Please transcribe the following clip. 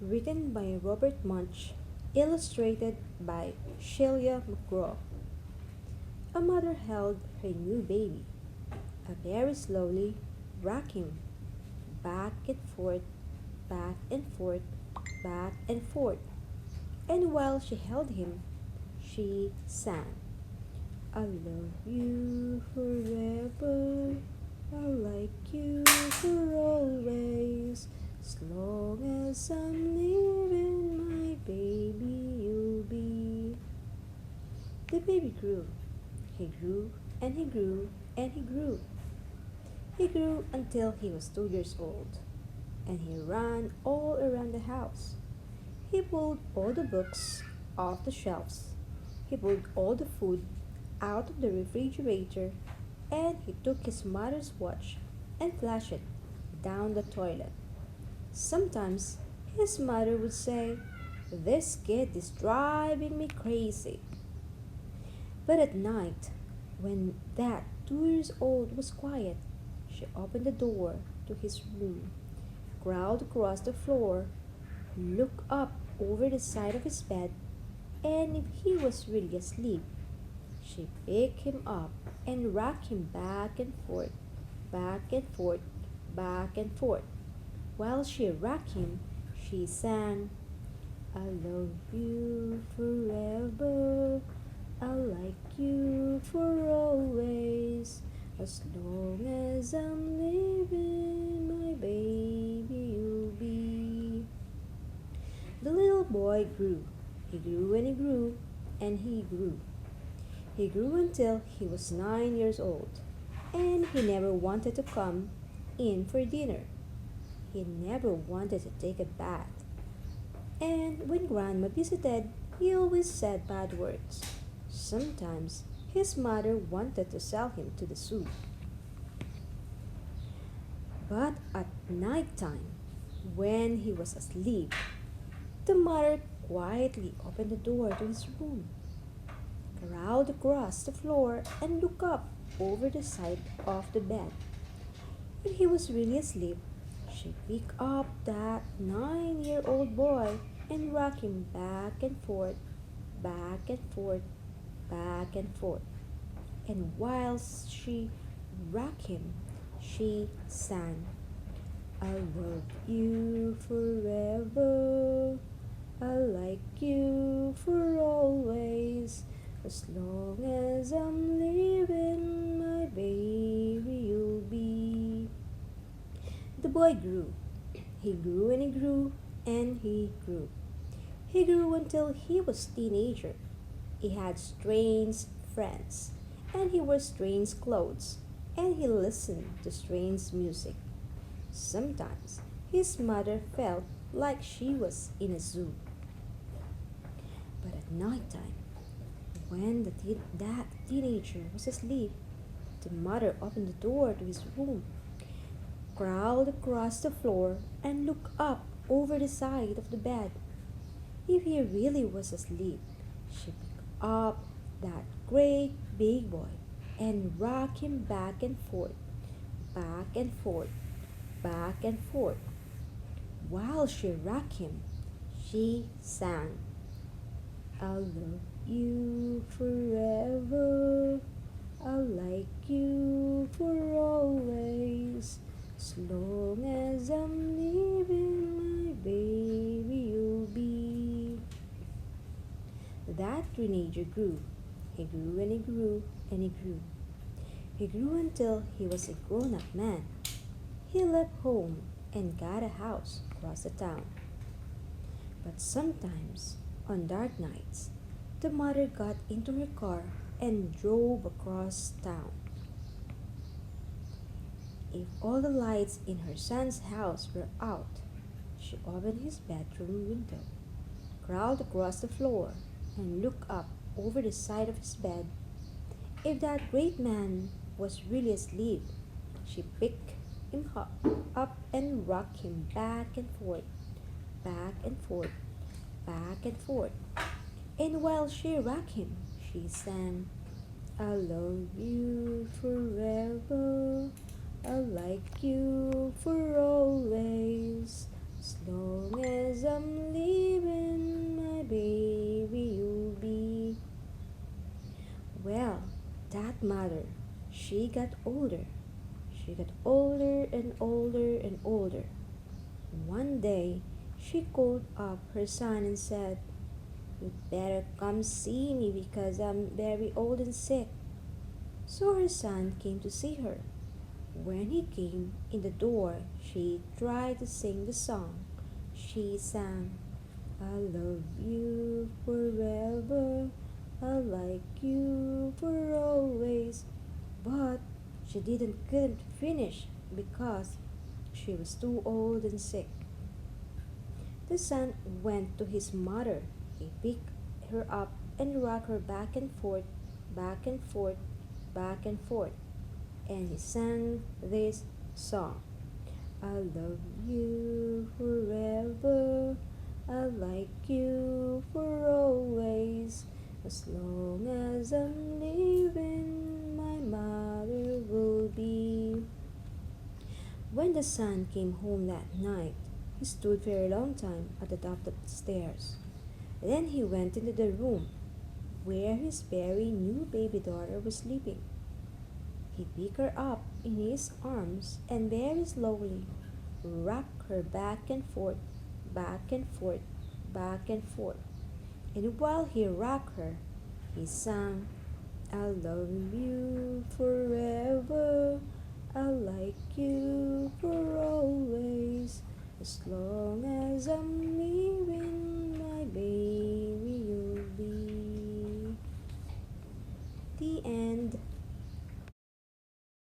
written by Robert Munsch, illustrated by Shelia McGraw. A mother held her new baby, very slowly, rocking back and forth, back and forth, back and forth. And while she held him, she sang, I love you forever, I'll like you for always. As long as I'm living, my baby you'll be. The baby grew. He grew and he grew and he grew. He grew until he was 2 years old, and he ran all around the house. He pulled all the books off the shelves. He pulled all the food out of the refrigerator, and he took his mother's watch and flashed it down the toilet. Sometimes his mother would say, this kid is driving me crazy. But at night, when that 2 years old was quiet, she opened the door to his room, crawled across the floor, looked up over the side of his bed, and if he was really asleep, she picked him up and rocked him back and forth, back and forth, back and forth. While she rocked him, she sang, I love you forever, I'll like you for always. As long as I'm living, my baby you'll be. The little boy grew. He grew and he grew and he grew. He grew until he was 9 years old, and he never wanted to come in for dinner. He never wanted to take a bath. And when Grandma visited, he always said bad words. Sometimes his mother wanted to sell him to the zoo. But at night time, when he was asleep, the mother quietly opened the door to his room, crawled across the floor, and looked up over the side of the bed. If he was really asleep, she picked up that 9-year-old boy and rocked him back and forth, back and forth, back and forth. And whilst she rocked him, she sang, I love you forever, I like you for always. As long as I'm living, my baby you'll be. The boy grew. He grew and he grew and he grew. He grew until he was a teenager. He had strange friends, and he wore strange clothes, and he listened to strange music. Sometimes his mother felt like she was in a zoo. But at night time, when that teenager was asleep, the mother opened the door to his room, crawled across the floor, and looked up over the side of the bed. If he really was asleep, she picked up that great big boy and rocked him back and forth, back and forth, back and forth. While she rocked him, she sang, I'll love you forever, I'll like you for always. As long as I'm living, my baby you'll be. That teenager grew. He grew and he grew and he grew. He grew until he was a grown-up man. He left home and got a house across the town. But sometimes, on dark nights, the mother got into her car and drove across town. If all the lights in her son's house were out, she opened his bedroom window, crawled across the floor, and looked up over the side of his bed. If that great man was really asleep, she picked him up and rocked him back and forth, back and forth, back and forth. And while she rocked him, she sang, I love you forever, I like you for always. As long as I'm living, my baby you'll be. Well, that mother, she got older. She got older and older and older. One day, she called up her son and said, "You'd better come see me because I'm very old and sick." So her son came to see her. When he came in the door, she tried to sing the song. She sang, "I love you forever, I like you for always." But she couldn't finish because she was too old and sick. The son went to his mother. He picked her up and rocked her back and forth, back and forth, back and forth, and he sang this song. "I love you forever, I like you for always. As long as I'm living, my mother will be." When the son came home that night, he stood for a long time at the top of the stairs. Then he went into the room where his very new baby daughter was sleeping. He picked her up in his arms and very slowly rocked her back and forth, back and forth, back and forth. And while he rocked her, he sang, "I love you forever, I like you for always. As long as I'm living, my baby you'll be." The end.